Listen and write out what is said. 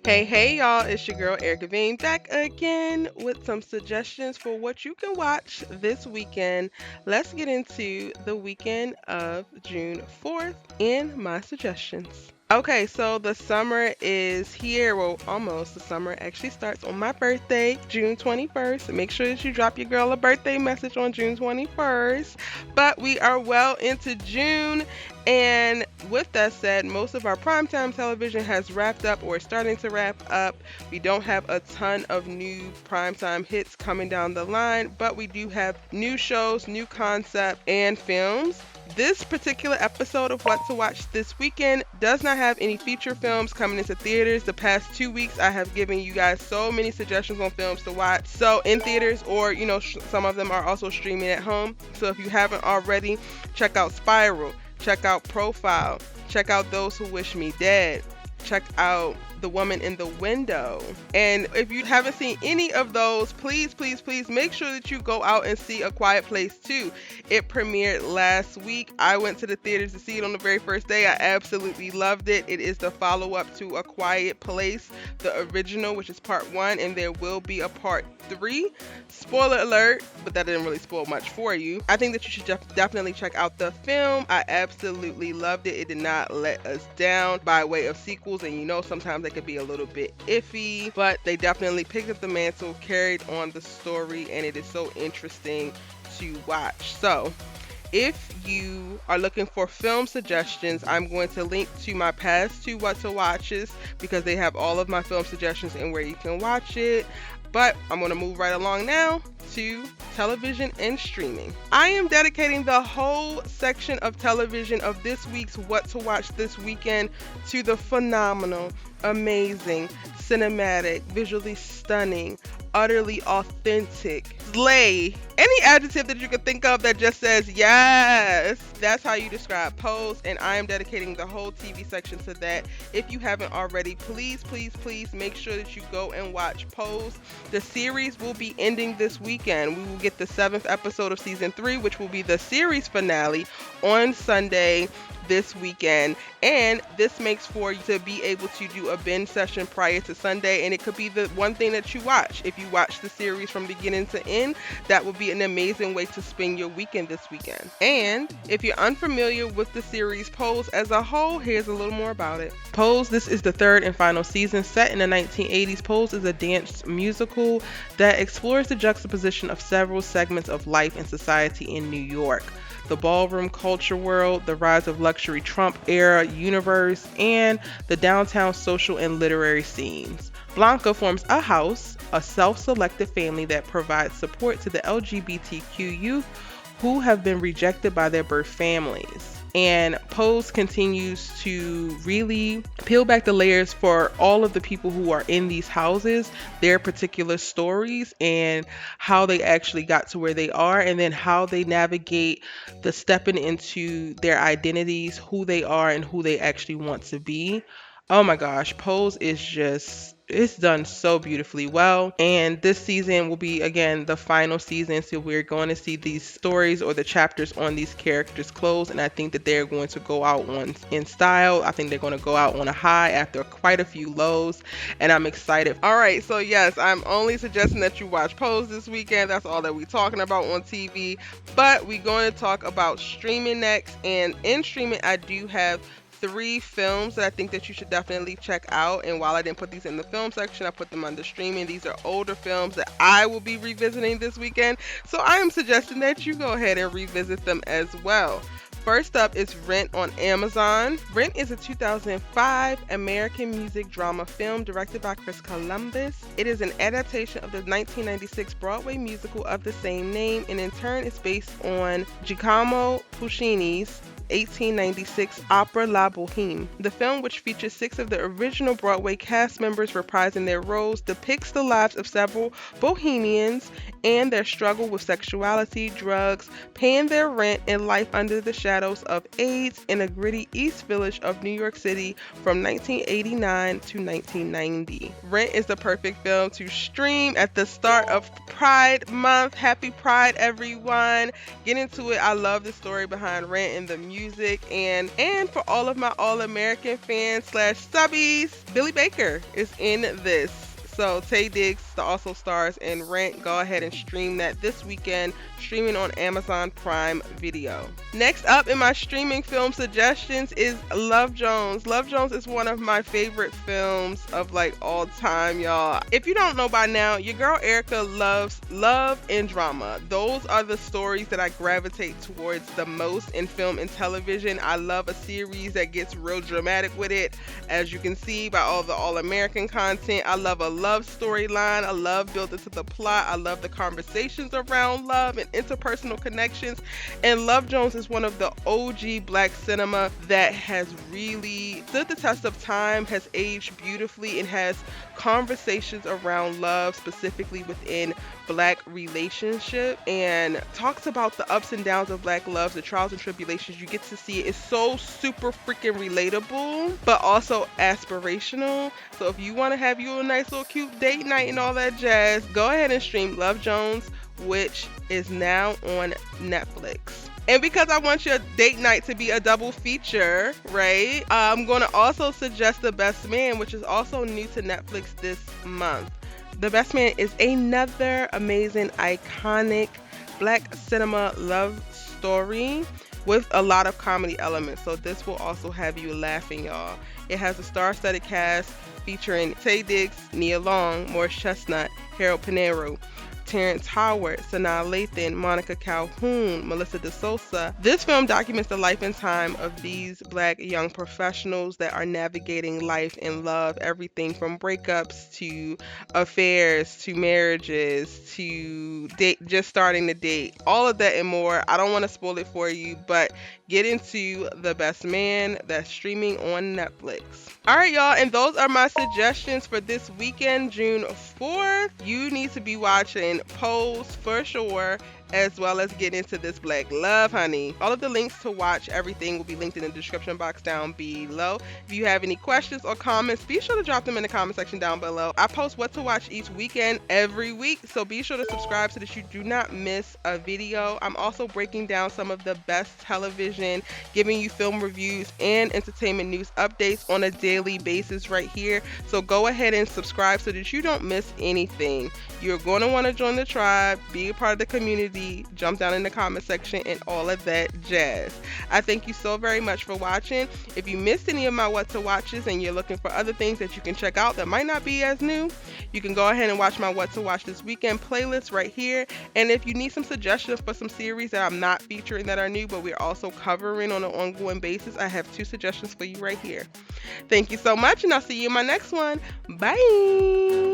Hey, y'all, it's your girl Erica Vane back again with some suggestions for what you can watch this weekend. Let's get into the weekend of June 4th and my suggestions. Okay, so the summer is here. Well, almost. The summer actually starts on my birthday, June 21st. Make sure that you drop your girl a birthday message on June 21st. But we are well into June, and with that said, most of our primetime television has wrapped up or is starting to wrap up. We don't have a ton of new primetime hits coming down the line, but we do have new shows, new concept, and films. This particular episode of What to Watch This Weekend does not have any feature films coming into theaters. The past 2 weeks, I have given you guys so many suggestions on films to watch. So in theaters, or some of them are also streaming at home. So if you haven't already, check out Spiral. Check out Profile. Check out Those Who Wish Me Dead. Check out The Woman in the Window. And if you haven't seen any of those, please make sure that you go out and see A Quiet Place 2. It premiered last week. I went to the theaters to see it on the very first day. I absolutely loved it. It is the follow-up to A Quiet Place, the original, which is part 1, and there will be a part 3. Spoiler alert, but that didn't really spoil much for you. I think that you should definitely check out the film. I absolutely loved it. It did not let us down by way of sequels, and sometimes they could be a little bit iffy, but they definitely picked up the mantle, carried on the story, and it is so interesting to watch. So if you are looking for film suggestions, I'm going to link to my past 2 What to Watches because they have all of my film suggestions and where you can watch it. But I'm going to move right along now to television and streaming. I am dedicating the whole section of television of this week's What to Watch This Weekend to the phenomenal, amazing, cinematic, visually stunning, utterly authentic, slay, any adjective that you can think of that just says yes. That's how you describe Pose, and I am dedicating the whole TV section to that. If you haven't already, please make sure that you go and watch Pose. The series will be ending this weekend. We will get the 7th episode of season 3, which will be the series finale on Sunday this weekend, and this makes for you to be able to do a binge session prior to Sunday, and it could be the one thing that you watch. If you watch the series from beginning to end, that would be an amazing way to spend your weekend this weekend. And if you're unfamiliar with the series Pose as a whole, here's a little more about it. Pose, this is the 3rd and final season. Set in the 1980s, Pose is a dance musical that explores the juxtaposition of several segments of life and society in New York: the ballroom culture world, the rise of luxury Trump era universe, and the downtown social and literary scenes. Blanca forms a house, a self-selected family that provides support to the LGBTQ youth who have been rejected by their birth families. And Pose continues to really peel back the layers for all of the people who are in these houses, their particular stories, and how they actually got to where they are, and then how they navigate the stepping into their identities, who they are, and who they actually want to be. Oh my gosh, Pose is it's done so beautifully well. And this season will be, again, the final season. So we're going to see these stories or the chapters on these characters close. And I think that they're going to go out in style. I think they're going to go out on a high after quite a few lows. And I'm excited. All right. So yes, I'm only suggesting that you watch Pose this weekend. That's all that we're talking about on TV. But we're going to talk about streaming next. And in streaming, I do have 3 films that I think that you should definitely check out. And while I didn't put these in the film section, I put them under streaming. These are older films that I will be revisiting this weekend. So I am suggesting that you go ahead and revisit them as well. First up is Rent on Amazon. Rent is a 2005 American music drama film directed by Chris Columbus. It is an adaptation of the 1996 Broadway musical of the same name, and in turn is based on Giacomo Puccini's 1896 opera La Boheme. The film, which features 6 of the original Broadway cast members reprising their roles, depicts the lives of several Bohemians and their struggle with sexuality, drugs, paying their rent, and life under the shadows of AIDS in a gritty East Village of New York City from 1989 to 1990. Rent is the perfect film to stream at the start of Pride Month. Happy Pride, everyone. Get into it. I love the story behind Rent and the music music, and for all of my All American fans slash subbies, Billy Baker is in this. So Taye Diggs also stars in Rent. Go ahead and stream that this weekend, streaming on Amazon Prime Video. Next up in my streaming film suggestions is Love Jones. Love Jones is one of my favorite films of like all time, y'all. If you don't know by now, your girl Erica loves love and drama. Those are the stories that I gravitate towards the most in film and television. I love a series that gets real dramatic with it, as you can see by all the All American content. I love a love storyline. I love building to the plot. I love the conversations around love and interpersonal connections. And Love Jones is one of the OG black cinema that has really stood the test of time, has aged beautifully, and has conversations around love, specifically within black relationship, and talks about the ups and downs of black love, the trials and tribulations. You get to see it. It's so super freaking relatable, but also aspirational. So if you want to have you a nice little cute date night and all that jazz, go ahead and stream Love Jones, which is now on Netflix. And because I want your date night to be a double feature, right, I'm going to also suggest The Best Man, which is also new to Netflix this month. The Best Man is another amazing, iconic black cinema love story with a lot of comedy elements. So this will also have you laughing, y'all. It has a star-studded cast featuring Taye Diggs, Nia Long, Morris Chestnut, Harold Pinero, Terrence Howard, Sanaa Lathan, Monica Calhoun, Melissa DeSouza. This film documents the life and time of these black young professionals that are navigating life and love, everything from breakups to affairs to marriages to just starting to date, all of that and more. I don't want to spoil it for you, but get into The Best Man, that's streaming on Netflix. All right, y'all, and those are my suggestions for this weekend, June 4th. You need to be watching Pose for sure, as well as get into this black love, honey. All of the links to watch everything will be linked in the description box down below. If you have any questions or comments, be sure to drop them in the comment section down below. I post what to watch each weekend every week, so be sure to subscribe so that you do not miss a video. I'm also breaking down some of the best television, giving you film reviews and entertainment news updates on a daily basis right here. So go ahead and subscribe so that you don't miss anything. You're going to want to join the tribe, be a part of the community, jump down in the comment section, and all of that jazz. I thank you so very much for watching. If you missed any of my what to watches and you're looking for other things that you can check out that might not be as new, you can go ahead and watch my what to watch this weekend playlist right here. And if you need some suggestions for some series that I'm not featuring that are new but we're also covering on an ongoing basis, I have 2 suggestions for you right here. Thank you so much, and I'll see you in my next one. Bye.